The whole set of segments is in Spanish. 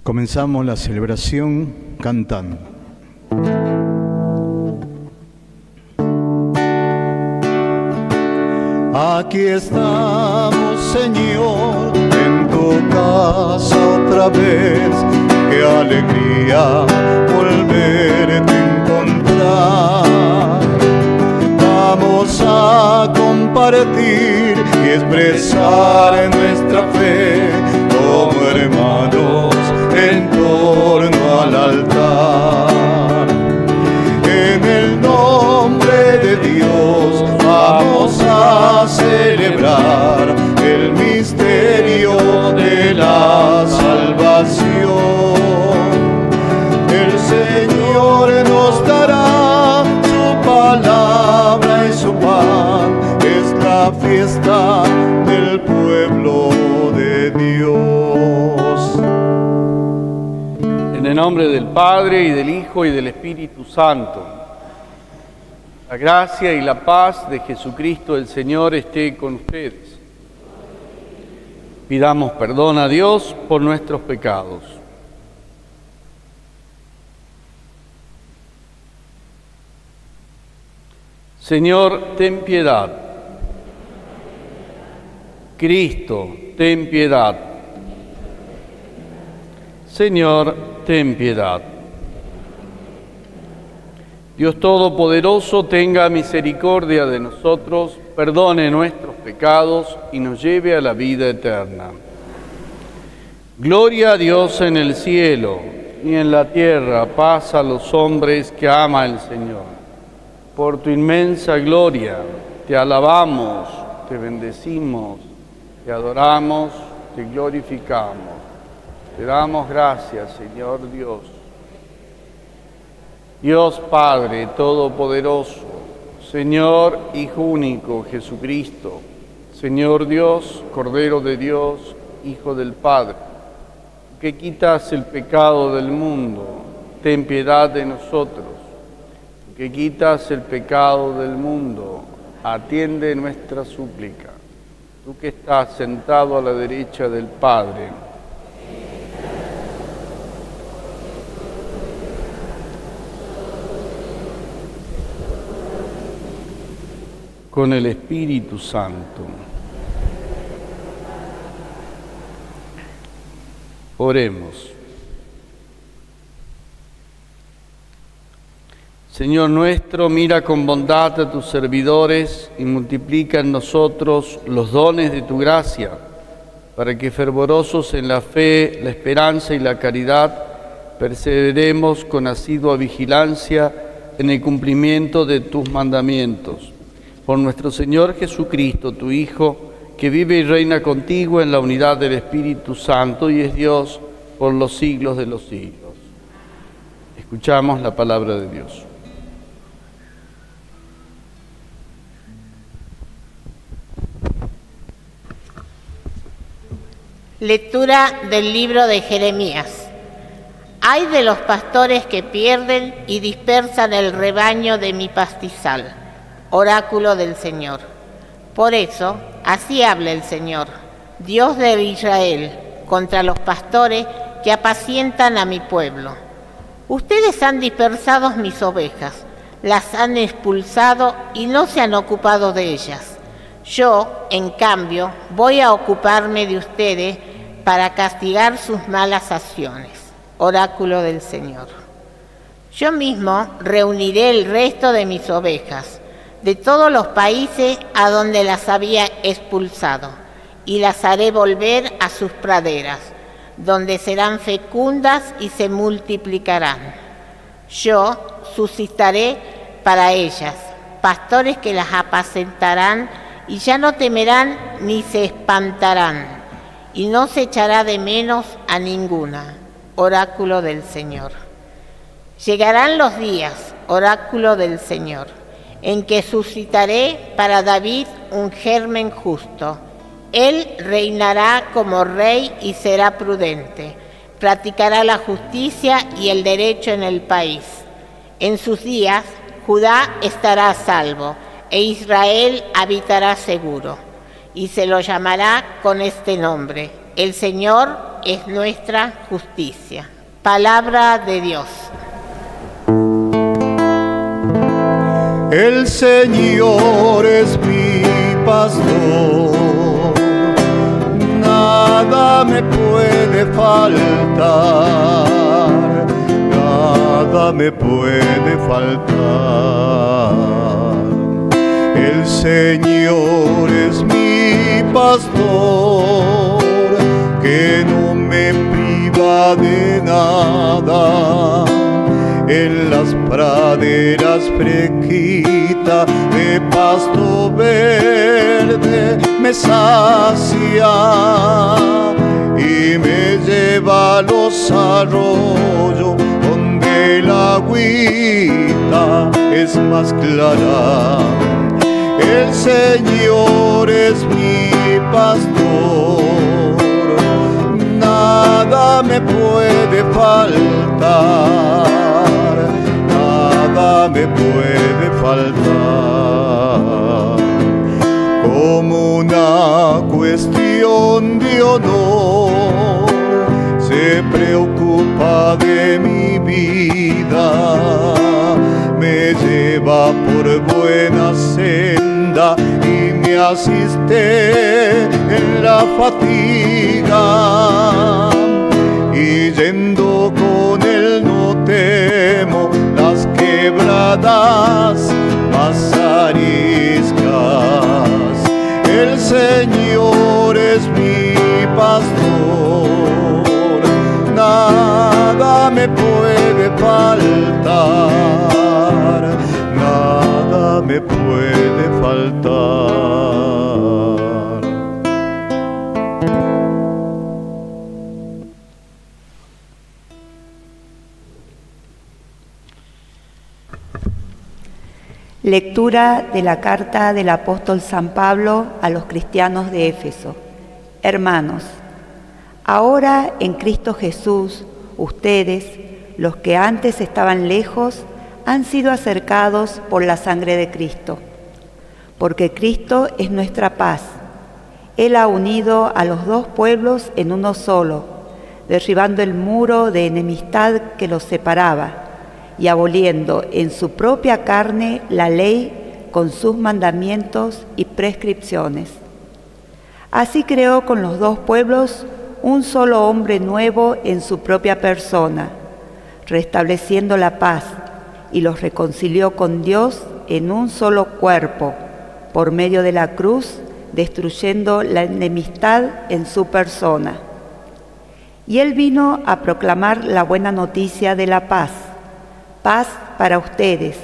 Comenzamos la celebración cantando. Aquí estamos, Señor, en tu casa otra vez. Qué alegría volverte a encontrar. Vamos a compartir y expresar nuestra fe como hermanos en torno al altar. En el nombre de Dios vamos a celebrar el misterio de la salvación. El Señor nos dará su palabra y su pan. Es la fiesta del pueblo de Dios. En el nombre del Padre, y del Hijo, y del Espíritu Santo. La gracia y la paz de Jesucristo el Señor esté con ustedes. Pidamos perdón a Dios por nuestros pecados. Señor, ten piedad. Cristo, ten piedad. Señor, ten piedad. Dios Todopoderoso, tenga misericordia de nosotros, perdone nuestros pecados y nos lleve a la vida eterna. Gloria a Dios en el cielo y en la tierra, paz a los hombres que ama el Señor. Por tu inmensa gloria, te alabamos, te bendecimos, te adoramos, te glorificamos. Te damos gracias, Señor Dios. Dios Padre Todopoderoso, Señor Hijo único Jesucristo, Señor Dios, Cordero de Dios, Hijo del Padre, que quitas el pecado del mundo, ten piedad de nosotros. Que quitas el pecado del mundo, atiende nuestra súplica. Tú que estás sentado a la derecha del Padre, con el Espíritu Santo. Oremos. Señor nuestro, mira con bondad a tus servidores y multiplica en nosotros los dones de tu gracia, para que fervorosos en la fe, la esperanza y la caridad, perseveremos con asidua vigilancia en el cumplimiento de tus mandamientos. Por nuestro Señor Jesucristo, tu Hijo, que vive y reina contigo en la unidad del Espíritu Santo y es Dios por los siglos de los siglos. Escuchamos la palabra de Dios. Lectura del libro de Jeremías. Ay de los pastores que pierden y dispersan el rebaño de mi pastizal. Oráculo del Señor. Por eso, así habla el Señor, Dios de Israel, contra los pastores que apacientan a mi pueblo. Ustedes han dispersado mis ovejas, las han expulsado y no se han ocupado de ellas. Yo, en cambio, voy a ocuparme de ustedes para castigar sus malas acciones. Oráculo del Señor. Yo mismo reuniré el resto de mis ovejas de todos los países a donde las había expulsado, y las haré volver a sus praderas, donde serán fecundas y se multiplicarán. Yo suscitaré para ellas pastores que las apacentarán, y ya no temerán ni se espantarán, y no se echará de menos a ninguna. Oráculo del Señor. Llegarán los días, oráculo del Señor, en que suscitaré para David un germen justo. Él reinará como rey y será prudente. Practicará la justicia y el derecho en el país. En sus días, Judá estará a salvo, e Israel habitará seguro. Y se lo llamará con este nombre: el Señor es nuestra justicia. Palabra de Dios. El Señor es mi pastor, nada me puede faltar, nada me puede faltar. El Señor es mi pastor, que no me priva de nada. En las praderas fresquitas de pasto verde me sacia y me lleva a los arroyos donde el agüita es más clara. El Señor es mi pastor, nada me puede faltar, nada me puede faltar. Como una cuestión de honor, se preocupa de mi vida, me lleva por buena senda y me asiste en la fatiga. Y yendo con él no temo las quebradas más ariscas. El Señor es mi pastor, nada me puede faltar, nada me puede faltar. Lectura de la carta del apóstol San Pablo a los cristianos de Éfeso. Hermanos, ahora en Cristo Jesús, ustedes, los que antes estaban lejos, han sido acercados por la sangre de Cristo. Porque Cristo es nuestra paz. Él ha unido a los dos pueblos en uno solo, derribando el muro de enemistad que los separaba, y aboliendo en su propia carne la ley con sus mandamientos y prescripciones. Así creó con los dos pueblos un solo hombre nuevo en su propia persona, restableciendo la paz, y los reconcilió con Dios en un solo cuerpo, por medio de la cruz, destruyendo la enemistad en su persona. Y Él vino a proclamar la buena noticia de la paz. Paz para ustedes,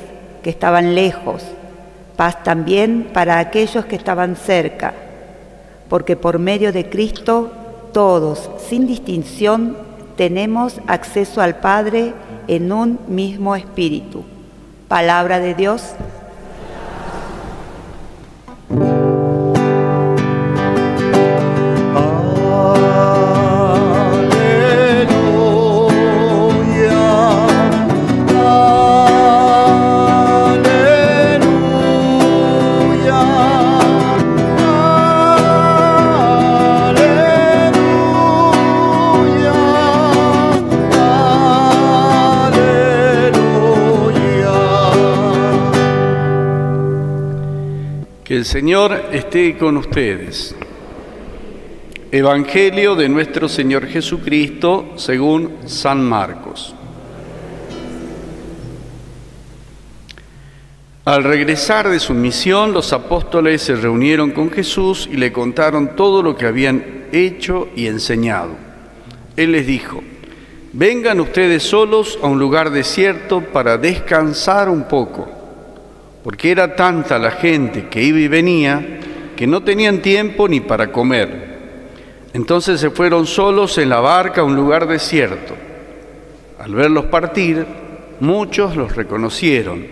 que estaban lejos, paz también para aquellos que estaban cerca, porque por medio de Cristo, todos, sin distinción, tenemos acceso al Padre en un mismo espíritu. Palabra de Dios. Que el Señor esté con ustedes. Evangelio de nuestro Señor Jesucristo según San Marcos. Al regresar de su misión, los apóstoles se reunieron con Jesús y le contaron todo lo que habían hecho y enseñado. Él les dijo: vengan ustedes solos a un lugar desierto para descansar un poco, porque era tanta la gente que iba y venía que no tenían tiempo ni para comer. Entonces se fueron solos en la barca a un lugar desierto. Al verlos partir, muchos los reconocieron,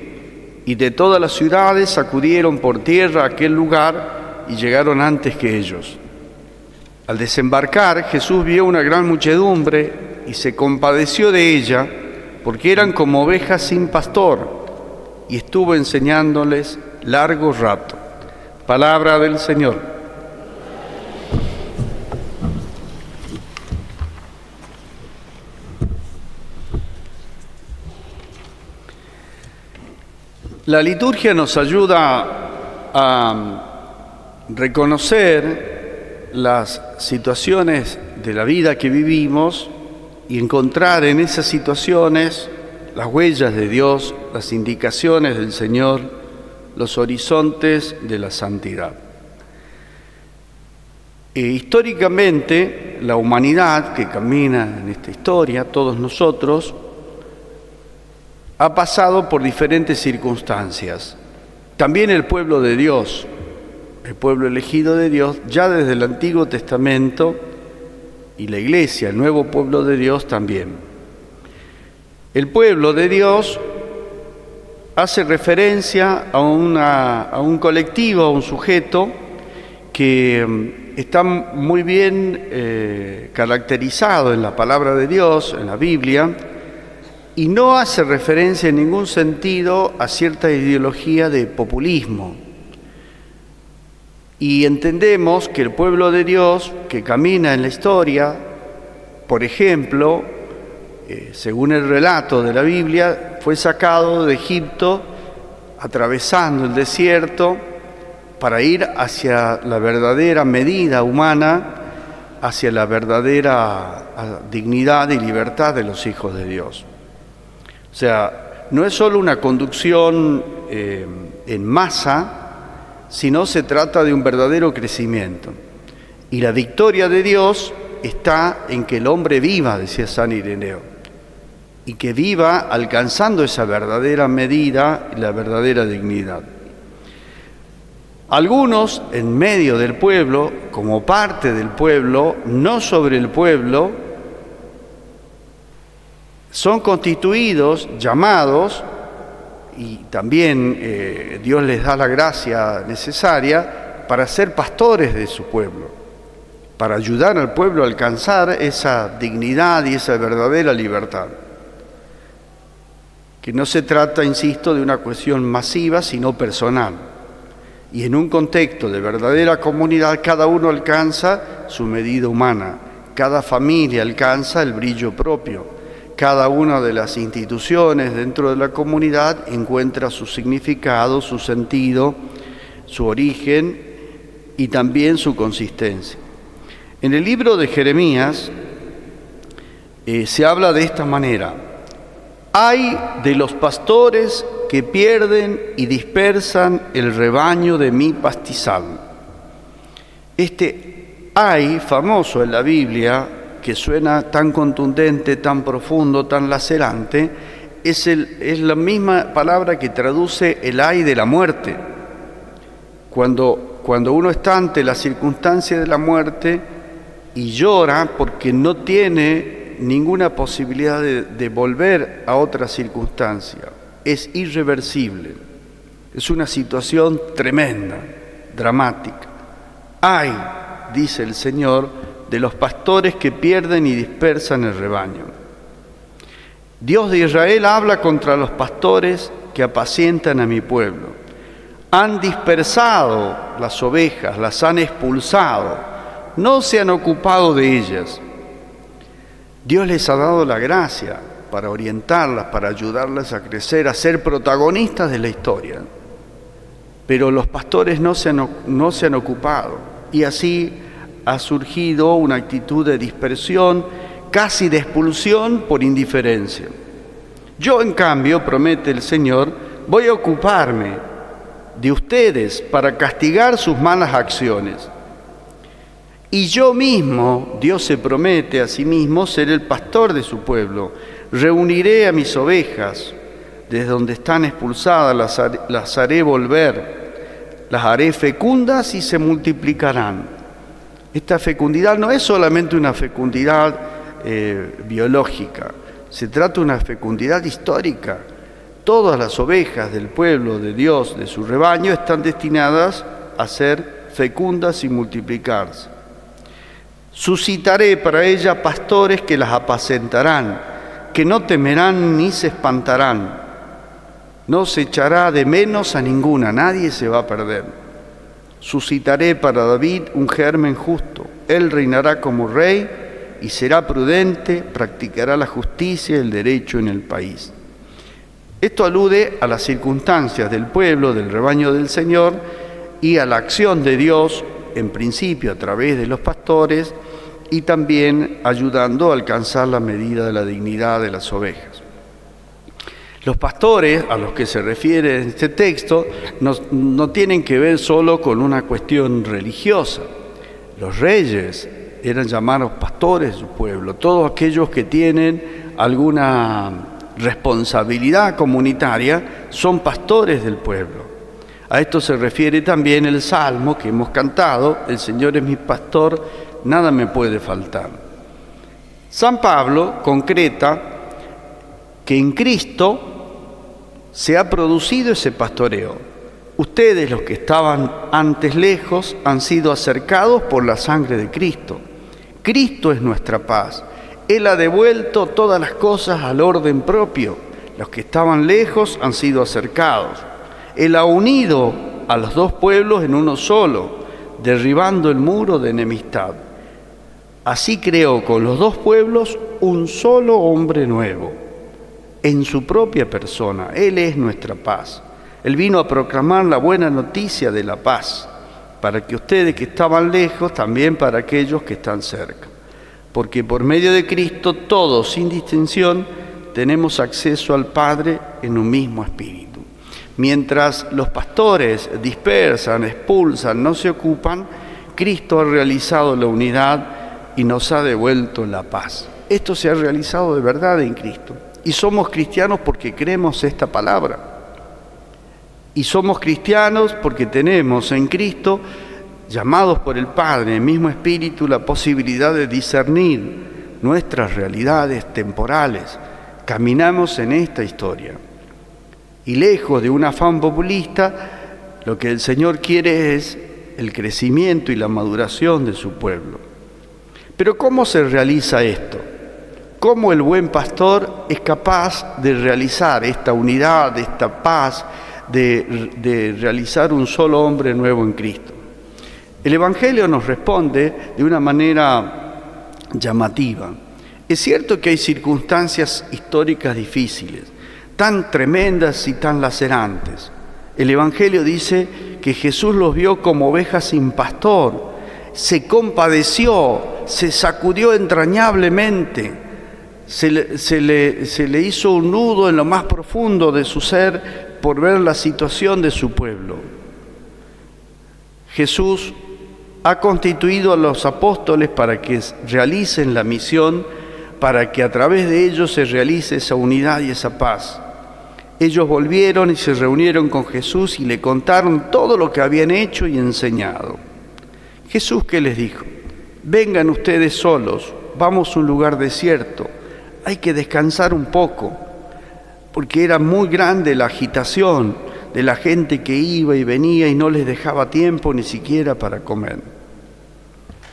y de todas las ciudades acudieron por tierra a aquel lugar y llegaron antes que ellos. Al desembarcar, Jesús vio una gran muchedumbre y se compadeció de ella, porque eran como ovejas sin pastor, y estuvo enseñándoles largo rato. Palabra del Señor. La liturgia nos ayuda a reconocer las situaciones de la vida que vivimos y encontrar en esas situaciones las huellas de Dios, las indicaciones del Señor, los horizontes de la santidad. Históricamente, la humanidad que camina en esta historia, todos nosotros, ha pasado por diferentes circunstancias. También el pueblo de Dios, el pueblo elegido de Dios, ya desde el Antiguo Testamento, y la Iglesia, el nuevo pueblo de Dios también. El pueblo de Dios hace referencia a un colectivo, a un sujeto que está muy bien caracterizado en la palabra de Dios, en la Biblia, y no hace referencia en ningún sentido a cierta ideología de populismo. Y entendemos que el pueblo de Dios que camina en la historia, por ejemplo, según el relato de la Biblia, fue sacado de Egipto atravesando el desierto para ir hacia la verdadera medida humana, hacia la verdadera dignidad y libertad de los hijos de Dios. O sea, no es solo una conducción en masa, sino se trata de un verdadero crecimiento. Y la victoria de Dios está en que el hombre viva, decía San Ireneo, y que viva alcanzando esa verdadera medida y la verdadera dignidad. Algunos en medio del pueblo, como parte del pueblo, no sobre el pueblo, son constituidos, llamados, y también Dios les da la gracia necesaria para ser pastores de su pueblo, para ayudar al pueblo a alcanzar esa dignidad y esa verdadera libertad. Que no se trata, insisto, de una cuestión masiva, sino personal. Y en un contexto de verdadera comunidad, cada uno alcanza su medida humana, cada familia alcanza el brillo propio. Cada una de las instituciones dentro de la comunidad encuentra su significado, su sentido, su origen y también su consistencia. En el libro de Jeremías se habla de esta manera: «Ay de los pastores que pierden y dispersan el rebaño de mi pastizal». Este ay famoso en la Biblia, que suena tan contundente, tan profundo, tan lacerante, es la misma palabra que traduce el ay de la muerte. Cuando uno está ante la circunstancia de la muerte y llora porque no tiene ninguna posibilidad de volver a otra circunstancia, es irreversible, es una situación tremenda, dramática. Ay, dice el Señor, de los pastores que pierden y dispersan el rebaño. Dios de Israel habla contra los pastores que apacientan a mi pueblo. Han dispersado las ovejas, las han expulsado, no se han ocupado de ellas. Dios les ha dado la gracia para orientarlas, para ayudarlas a crecer, a ser protagonistas de la historia. Pero los pastores no se han ocupado, y así ha surgido una actitud de dispersión, casi de expulsión por indiferencia. Yo, en cambio, promete el Señor, voy a ocuparme de ustedes para castigar sus malas acciones. Y yo mismo, Dios se promete a sí mismo, ser el pastor de su pueblo. Reuniré a mis ovejas, desde donde están expulsadas las haré volver, las haré fecundas y se multiplicarán. Esta fecundidad no es solamente una fecundidad biológica, se trata de una fecundidad histórica. Todas las ovejas del pueblo de Dios, de su rebaño, están destinadas a ser fecundas y multiplicarse. Suscitaré para ella pastores que las apacentarán, que no temerán ni se espantarán. No se echará de menos a ninguna, nadie se va a perder. Suscitaré para David un germen justo. Él reinará como rey y será prudente, practicará la justicia y el derecho en el país. Esto alude a las circunstancias del pueblo, del rebaño del Señor, y a la acción de Dios, en principio a través de los pastores, y también ayudando a alcanzar la medida de la dignidad de las ovejas. Los pastores a los que se refiere este texto no tienen que ver solo con una cuestión religiosa. Los reyes eran llamados pastores de su pueblo, todos aquellos que tienen alguna responsabilidad comunitaria son pastores del pueblo. A esto se refiere también el salmo que hemos cantado: el Señor es mi pastor, nada me puede faltar. San Pablo concreta que en Cristo se ha producido ese pastoreo. Ustedes, los que estaban antes lejos, han sido acercados por la sangre de Cristo. Cristo es nuestra paz. Él ha devuelto todas las cosas al orden propio. Los que estaban lejos han sido acercados. Él ha unido a los dos pueblos en uno solo, derribando el muro de enemistad. Así creó con los dos pueblos un solo hombre nuevo, en su propia persona. Él es nuestra paz. Él vino a proclamar la buena noticia de la paz, para que ustedes que estaban lejos, también para aquellos que están cerca. Porque por medio de Cristo todos, sin distinción, tenemos acceso al Padre en un mismo espíritu. Mientras los pastores dispersan, expulsan, no se ocupan, Cristo ha realizado la unidad y nos ha devuelto la paz. Esto se ha realizado de verdad en Cristo. Y somos cristianos porque creemos esta palabra. Y somos cristianos porque tenemos en Cristo, llamados por el Padre, en el mismo espíritu, la posibilidad de discernir nuestras realidades temporales. Caminamos en esta historia. Y lejos de un afán populista, lo que el Señor quiere es el crecimiento y la maduración de su pueblo. Pero ¿cómo se realiza esto? ¿Cómo el buen pastor es capaz de realizar esta unidad, esta paz, de realizar un solo hombre nuevo en Cristo? El Evangelio nos responde de una manera llamativa. Es cierto que hay circunstancias históricas difíciles, tan tremendas y tan lacerantes. El Evangelio dice que Jesús los vio como ovejas sin pastor, se compadeció, se sacudió entrañablemente, se le hizo un nudo en lo más profundo de su ser por ver la situación de su pueblo. Jesús ha constituido a los apóstoles para que realicen la misión, para que a través de ellos se realice esa unidad y esa paz. Ellos volvieron y se reunieron con Jesús y le contaron todo lo que habían hecho y enseñado. Jesús, ¿qué les dijo? Vengan ustedes solos, vamos a un lugar desierto, hay que descansar un poco, porque era muy grande la agitación de la gente que iba y venía y no les dejaba tiempo ni siquiera para comer.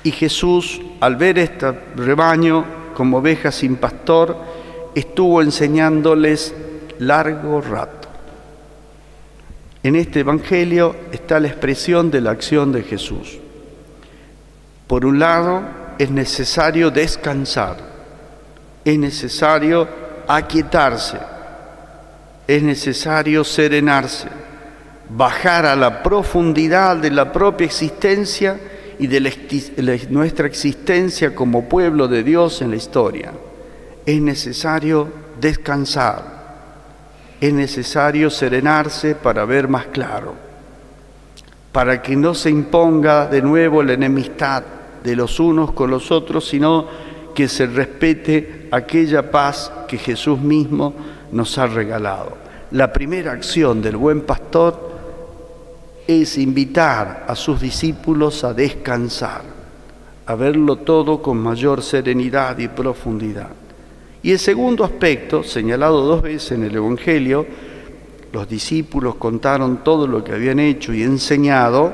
Y Jesús, al ver este rebaño como ovejas sin pastor, estuvo enseñándoles largo rato. En este Evangelio está la expresión de la acción de Jesús. Por un lado, es necesario descansar, es necesario aquietarse, es necesario serenarse, bajar a la profundidad de la propia existencia y de nuestra existencia como pueblo de Dios en la historia. Es necesario descansar. Es necesario serenarse para ver más claro, para que no se imponga de nuevo la enemistad de los unos con los otros, sino que se respete aquella paz que Jesús mismo nos ha regalado. La primera acción del buen pastor es invitar a sus discípulos a descansar, a verlo todo con mayor serenidad y profundidad. Y el segundo aspecto, señalado 2 veces en el Evangelio, los discípulos contaron todo lo que habían hecho y enseñado,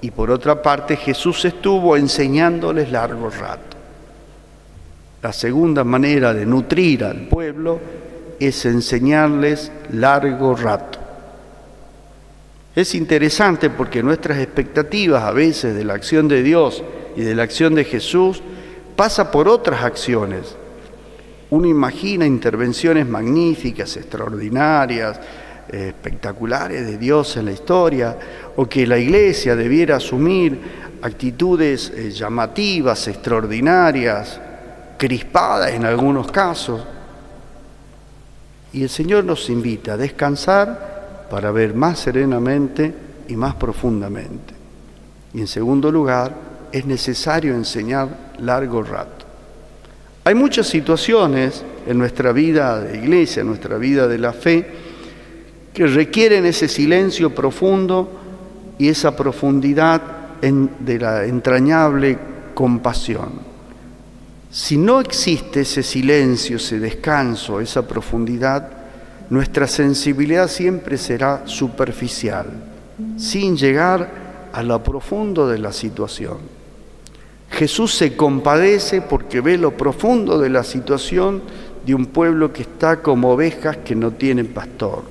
y por otra parte Jesús estuvo enseñándoles largo rato. La segunda manera de nutrir al pueblo es enseñarles largo rato. Es interesante porque nuestras expectativas a veces de la acción de Dios y de la acción de Jesús pasa por otras acciones. Uno imagina intervenciones magníficas, extraordinarias, espectaculares de Dios en la historia, o que la Iglesia debiera asumir actitudes llamativas, extraordinarias, crispadas en algunos casos. Y el Señor nos invita a descansar para ver más serenamente y más profundamente. Y en segundo lugar, es necesario enseñar largo rato. Hay muchas situaciones en nuestra vida de iglesia, en nuestra vida de la fe, que requieren ese silencio profundo y esa profundidad de la entrañable compasión. Si no existe ese silencio, ese descanso, esa profundidad, nuestra sensibilidad siempre será superficial, sin llegar a lo profundo de la situación. Jesús se compadece porque ve lo profundo de la situación de un pueblo que está como ovejas que no tienen pastor.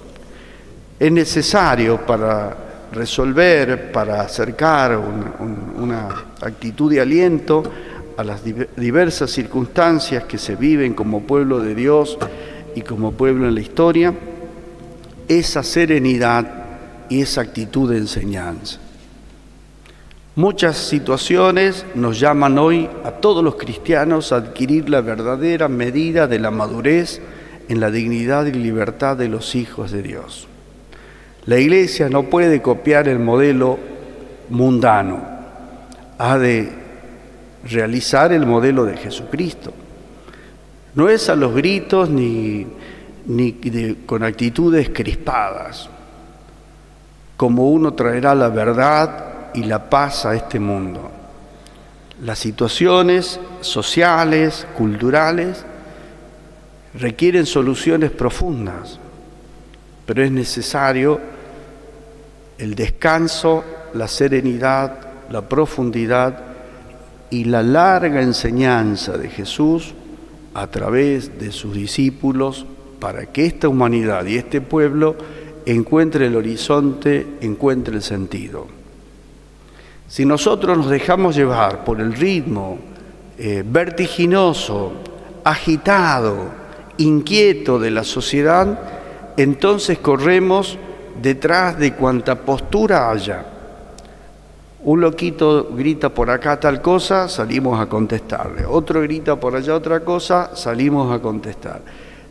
Es necesario para resolver, para acercar una actitud de aliento a las diversas circunstancias que se viven como pueblo de Dios y como pueblo en la historia, esa serenidad y esa actitud de enseñanza. Muchas situaciones nos llaman hoy a todos los cristianos a adquirir la verdadera medida de la madurez en la dignidad y libertad de los hijos de Dios. La Iglesia no puede copiar el modelo mundano, ha de realizar el modelo de Jesucristo. No es a los gritos ni con actitudes crispadas, como uno traerá la verdad y la paz a este mundo. Las situaciones sociales, culturales, requieren soluciones profundas, pero es necesario el descanso, la serenidad, la profundidad y la larga enseñanza de Jesús a través de sus discípulos para que esta humanidad y este pueblo encuentre el horizonte, encuentre el sentido. Si nosotros nos dejamos llevar por el ritmo vertiginoso, agitado, inquieto de la sociedad, entonces corremos detrás de cuanta postura haya. Un loquito grita por acá tal cosa, salimos a contestarle. Otro grita por allá otra cosa, salimos a contestar.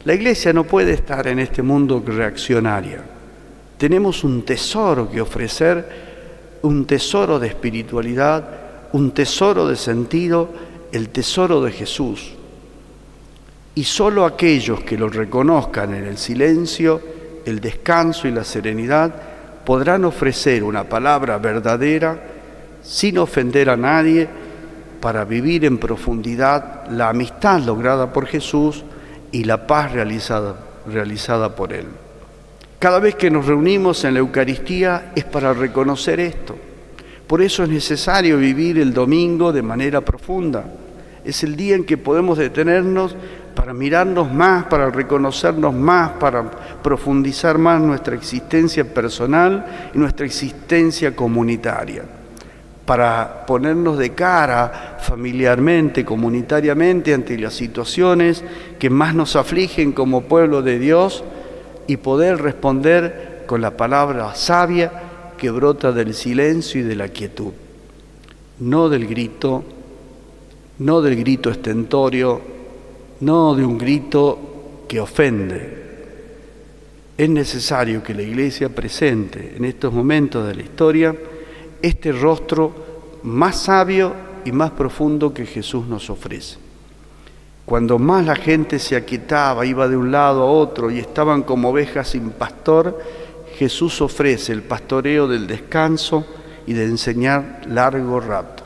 La Iglesia no puede estar en este mundo reaccionaria. Tenemos un tesoro que ofrecer, un tesoro de espiritualidad, un tesoro de sentido, el tesoro de Jesús. Y solo aquellos que lo reconozcan en el silencio, el descanso y la serenidad podrán ofrecer una palabra verdadera sin ofender a nadie para vivir en profundidad la amistad lograda por Jesús y la paz realizada por Él. Cada vez que nos reunimos en la Eucaristía es para reconocer esto. Por eso es necesario vivir el domingo de manera profunda. Es el día en que podemos detenernos para mirarnos más, para reconocernos más, para profundizar más nuestra existencia personal y nuestra existencia comunitaria, para ponernos de cara familiarmente, comunitariamente, ante las situaciones que más nos afligen como pueblo de Dios y poder responder con la palabra sabia que brota del silencio y de la quietud, no del grito estentorio, no de un grito que ofende. Es necesario que la Iglesia presente en estos momentos de la historia este rostro más sabio y más profundo que Jesús nos ofrece. Cuando más la gente se aquietaba, iba de un lado a otro y estaban como ovejas sin pastor, Jesús ofrece el pastoreo del descanso y de enseñar largo rato.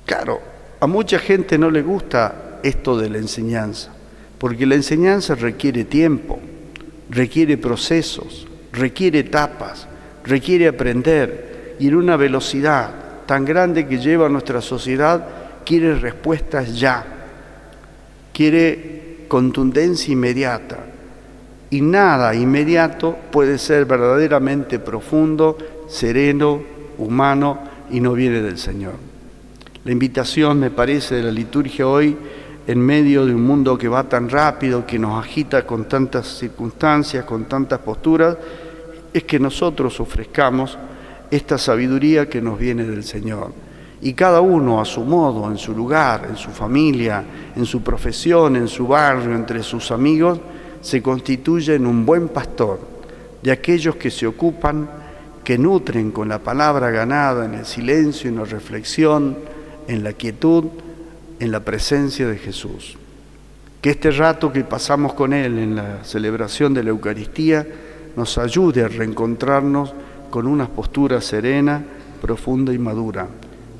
Claro, a mucha gente no le gusta esto de la enseñanza, porque la enseñanza requiere tiempo, requiere procesos, requiere etapas, requiere aprender, y en una velocidad tan grande que lleva nuestra sociedad, quiere respuestas ya. Quiere contundencia inmediata, y nada inmediato puede ser verdaderamente profundo, sereno, humano y no viene del Señor. La invitación, me parece, de la liturgia hoy en medio de un mundo que va tan rápido, que nos agita con tantas circunstancias, con tantas posturas, es que nosotros ofrezcamos esta sabiduría que nos viene del Señor. Y cada uno a su modo, en su lugar, en su familia, en su profesión, en su barrio, entre sus amigos, se constituye en un buen pastor de aquellos que se ocupan, que nutren con la palabra ganada en el silencio, en la reflexión, en la quietud, en la presencia de Jesús. Que este rato que pasamos con Él en la celebración de la Eucaristía nos ayude a reencontrarnos con una postura serena, profunda y madura,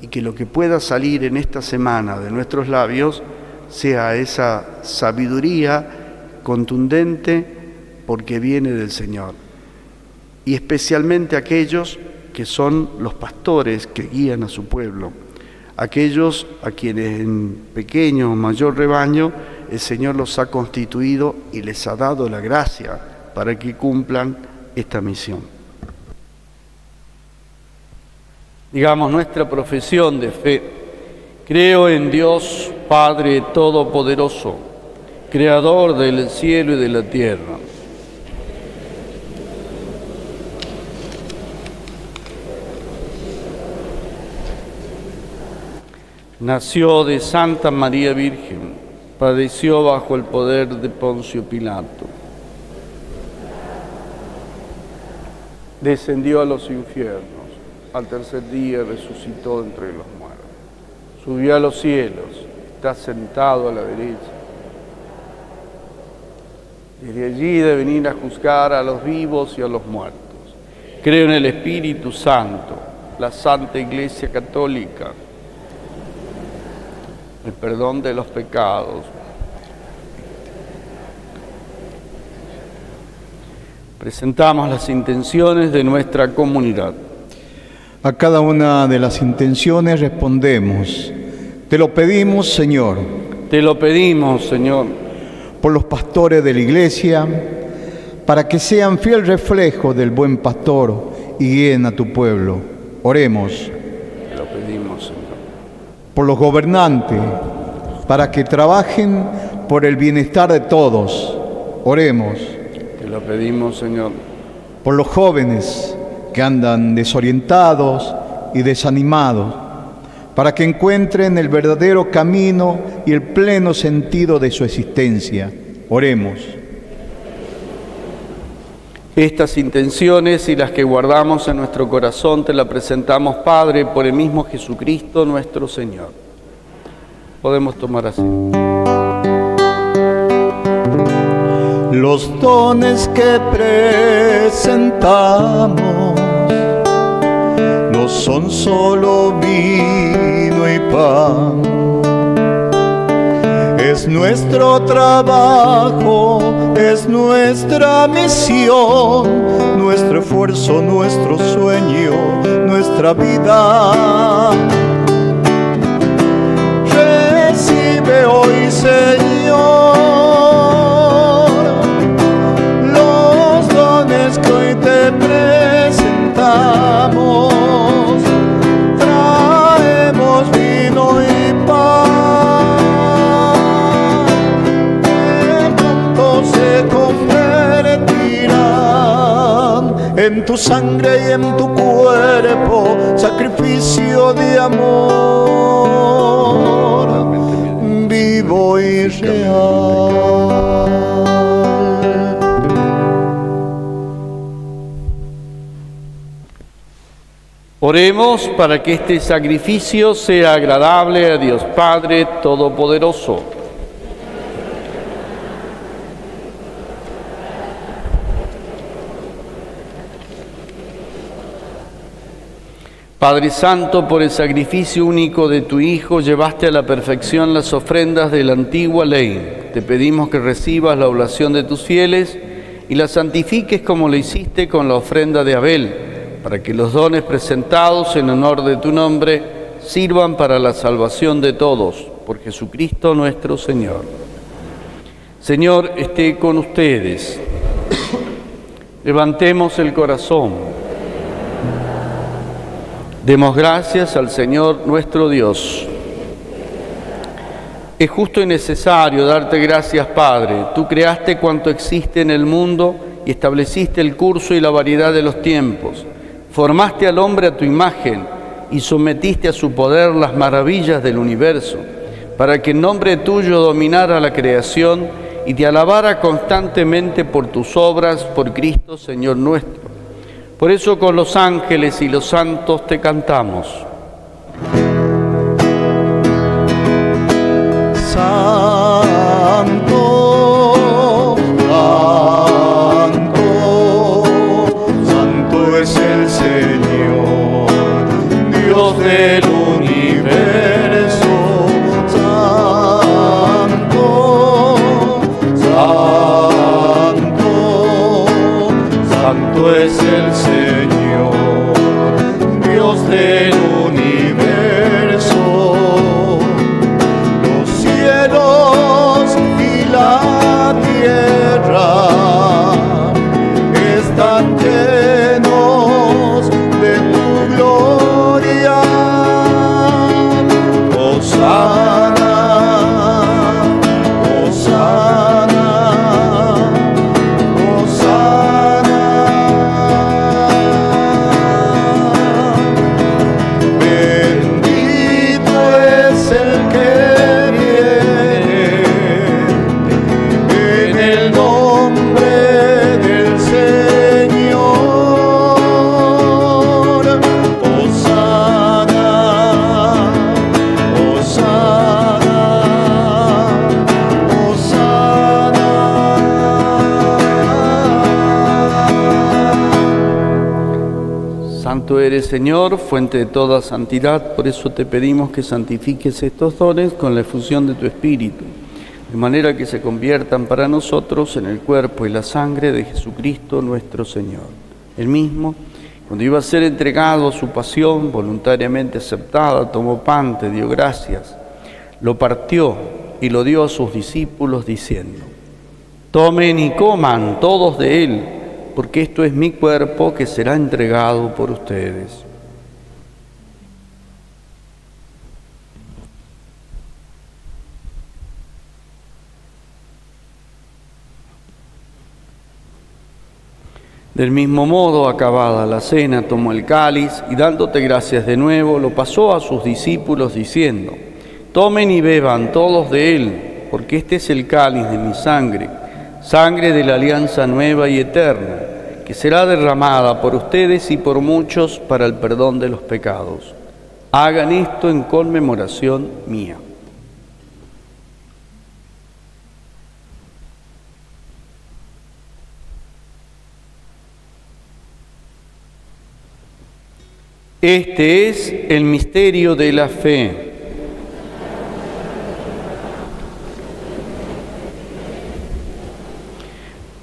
y que lo que pueda salir en esta semana de nuestros labios sea esa sabiduría contundente porque viene del Señor, y especialmente aquellos que son los pastores que guían a su pueblo, aquellos a quienes en pequeño o mayor rebaño el Señor los ha constituido y les ha dado la gracia para que cumplan esta misión. Digamos nuestra profesión de fe. Creo en Dios Padre Todopoderoso, Creador del cielo y de la tierra. Nació de Santa María Virgen, padeció bajo el poder de Poncio Pilato, descendió a los infiernos, al tercer día resucitó entre los muertos, subió a los cielos, está sentado a la derecha. Desde allí de venir a juzgar a los vivos y a los muertos. Creo en el Espíritu Santo, la Santa Iglesia Católica, el perdón de los pecados. Presentamos las intenciones de nuestra comunidad. A cada una de las intenciones respondemos: te lo pedimos, Señor. Te lo pedimos, Señor. Por los pastores de la Iglesia, para que sean fiel reflejo del buen pastor y guíen a tu pueblo. Oremos. Te lo pedimos, Señor. Por los gobernantes, para que trabajen por el bienestar de todos. Oremos. Te lo pedimos, Señor. Por los jóvenes que andan desorientados y desanimados, para que encuentren el verdadero camino y el pleno sentido de su existencia. Oremos. Estas intenciones y las que guardamos en nuestro corazón te la presentamos, Padre, por el mismo Jesucristo nuestro Señor. Podemos tomar asiento. Los dones que presentamos no son solo vino y pan. Es nuestro trabajo, es nuestra misión, nuestro esfuerzo, nuestro sueño, nuestra vida. Recibe hoy, Señor, los dones que hoy te presentamos. Traemos vino y pan, que pronto se convertirán en tu sangre y en tu cuerpo, sacrificio de amor, vivo y real. Oremos para que este sacrificio sea agradable a Dios Padre Todopoderoso. Padre Santo, por el sacrificio único de tu Hijo, llevaste a la perfección las ofrendas de la antigua ley. Te pedimos que recibas la oblación de tus fieles y la santifiques como lo hiciste con la ofrenda de Abel, para que los dones presentados en honor de tu nombre sirvan para la salvación de todos, por Jesucristo nuestro Señor. Señor, esté con ustedes. Levantemos el corazón. Demos gracias al Señor nuestro Dios. Es justo y necesario darte gracias, Padre. Tú creaste cuanto existe en el mundo y estableciste el curso y la variedad de los tiempos. Formaste al hombre a tu imagen y sometiste a su poder las maravillas del universo, para que en nombre tuyo dominara la creación y te alabara constantemente por tus obras, por Cristo, Señor nuestro. Por eso con los ángeles y los santos te cantamos. Santo, santo, santo es el Señor, Dios del universo. Santo, santo, santo es el Señor, Dios del universo. Y la tierra están llenos de tu gloria. Hosana, Hosana, Hosana. Bendito es el que Santo eres, Señor, fuente de toda santidad, por eso te pedimos que santifiques estos dones con la efusión de tu Espíritu, de manera que se conviertan para nosotros en el cuerpo y la sangre de Jesucristo nuestro Señor. Él mismo, cuando iba a ser entregado a su pasión voluntariamente aceptada, tomó pan, te dio gracias, lo partió y lo dio a sus discípulos diciendo: tomen y coman todos de él, porque esto es mi cuerpo que será entregado por ustedes. Del mismo modo, acabada la cena, tomó el cáliz y dándote gracias de nuevo, lo pasó a sus discípulos diciendo: tomen y beban todos de él, porque este es el cáliz de mi sangre, sangre de la alianza nueva y eterna, que será derramada por ustedes y por muchos para el perdón de los pecados. Hagan esto en conmemoración mía. Este es el misterio de la fe.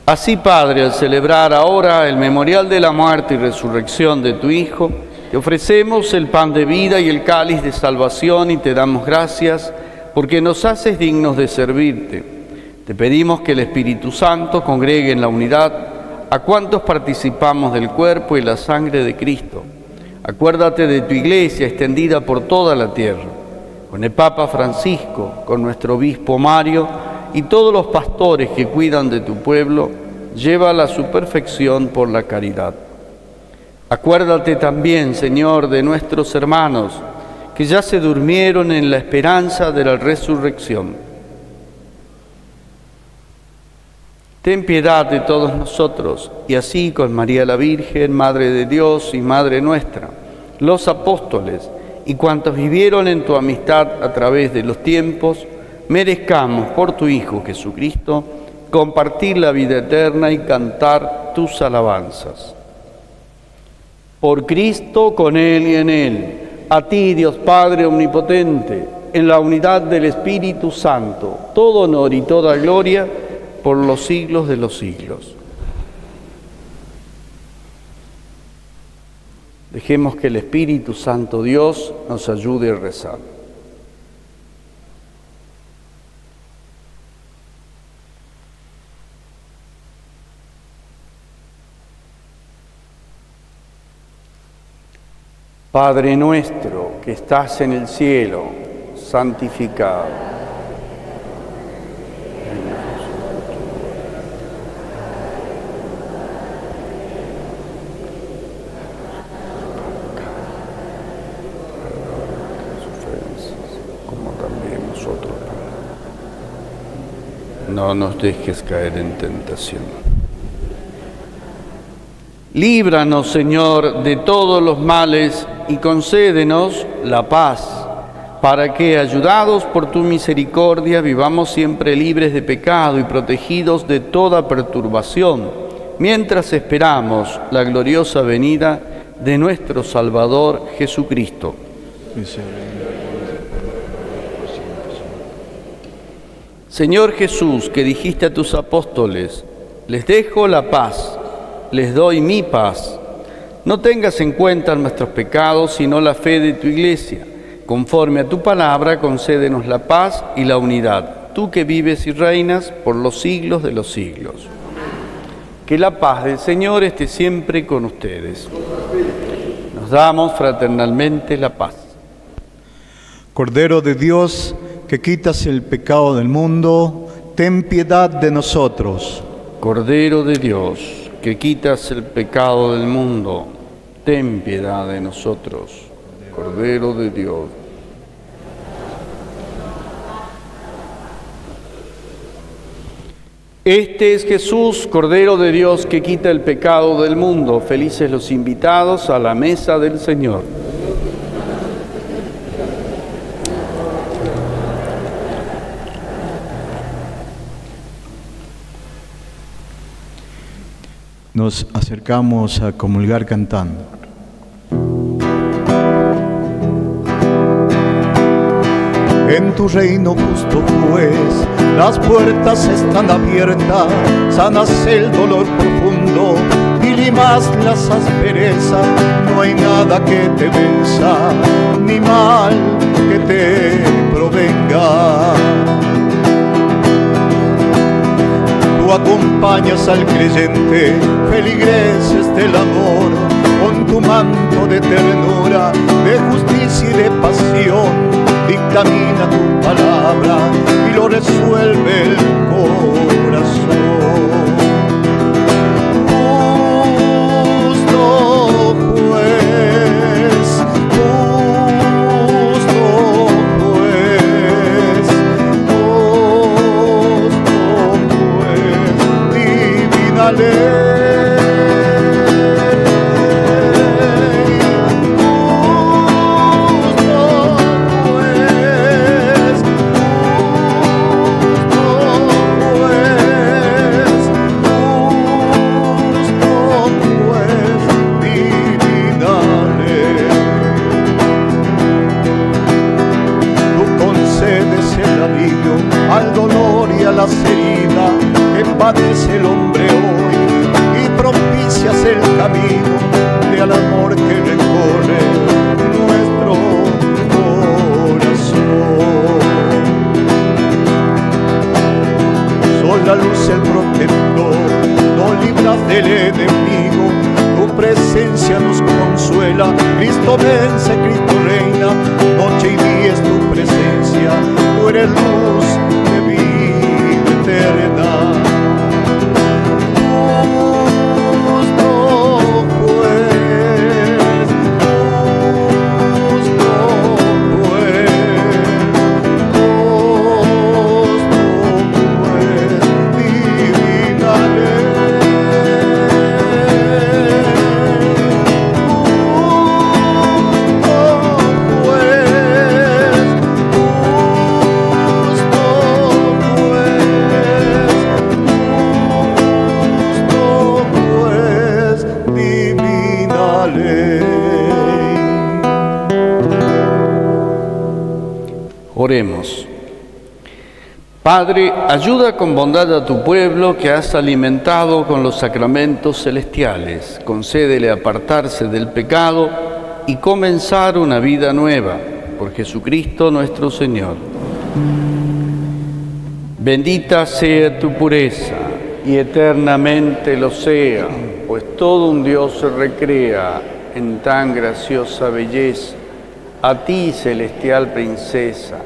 Así, Padre, al celebrar ahora el memorial de la muerte y resurrección de tu Hijo, te ofrecemos el pan de vida y el cáliz de salvación y te damos gracias porque nos haces dignos de servirte. Te pedimos que el Espíritu Santo congregue en la unidad a cuantos participamos del cuerpo y la sangre de Cristo. Acuérdate de tu Iglesia extendida por toda la tierra, con el Papa Francisco, con nuestro obispo Mario y todos los pastores que cuidan de tu pueblo, llévala a su perfección por la caridad. Acuérdate también, Señor, de nuestros hermanos que ya se durmieron en la esperanza de la resurrección. Ten piedad de todos nosotros, y así con María la Virgen, Madre de Dios y Madre nuestra, los apóstoles y cuantos vivieron en tu amistad a través de los tiempos, merezcamos por tu Hijo Jesucristo compartir la vida eterna y cantar tus alabanzas. Por Cristo, con Él y en Él, a ti, Dios Padre Omnipotente, en la unidad del Espíritu Santo, todo honor y toda gloria por los siglos de los siglos. Dejemos que el Espíritu Santo Dios nos ayude a rezar. Padre nuestro que estás en el cielo, santificado no nos dejes caer en tentación. Líbranos, Señor, de todos los males y concédenos la paz, para que, ayudados por tu misericordia, vivamos siempre libres de pecado y protegidos de toda perturbación, mientras esperamos la gloriosa venida de nuestro Salvador Jesucristo. Señor Jesús, que dijiste a tus apóstoles, les dejo la paz, les doy mi paz. No tengas en cuenta nuestros pecados, sino la fe de tu Iglesia. Conforme a tu palabra, concédenos la paz y la unidad, tú que vives y reinas por los siglos de los siglos. Que la paz del Señor esté siempre con ustedes. Nos damos fraternalmente la paz. Cordero de Dios, que quitas el pecado del mundo, ten piedad de nosotros. Cordero de Dios, que quitas el pecado del mundo, ten piedad de nosotros. Cordero de Dios. Este es Jesús, Cordero de Dios, que quita el pecado del mundo. Felices los invitados a la mesa del Señor. Nos acercamos a comulgar cantando. En tu reino justo juez, las puertas están abiertas, sanas el dolor profundo y limas las asperezas. No hay nada que te venza, ni mal que te provenga. Tú acompañas al creyente, feligreses del amor, con tu manto de ternura, de justicia y de pasión. Dictamina tu palabra y lo resuelve el corazón. Justo juez, divina ley. Las heridas que padece el hombre hoy y propicias el camino del amor que recorre nuestro corazón. Son la luz, el protector, nos libras del enemigo, tu presencia nos consuela. Cristo vence, Cristo reina, noche y día es tu presencia, tú eres luz de vida eterna. Justo juez, divina ley. Oremos. Padre, ayuda con bondad a tu pueblo que has alimentado con los sacramentos celestiales. Concédele apartarse del pecado y comenzar una vida nueva. Por Jesucristo nuestro Señor. Bendita sea tu pureza y eternamente lo sea, pues todo un Dios se recrea en tan graciosa belleza. A ti, celestial princesa,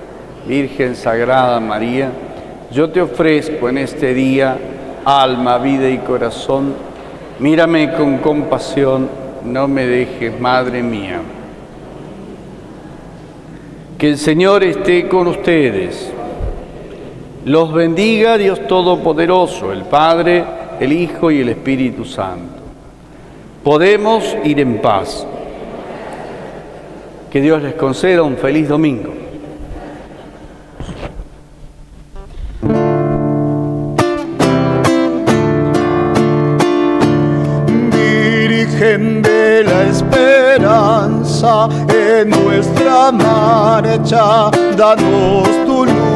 Virgen Sagrada María, yo te ofrezco en este día alma, vida y corazón. Mírame con compasión, no me dejes, Madre mía. Que el Señor esté con ustedes. Los bendiga Dios Todopoderoso, el Padre, el Hijo y el Espíritu Santo. Podemos ir en paz. Que Dios les conceda un feliz domingo. Virgen de la esperanza, en nuestra marcha, danos tu luz.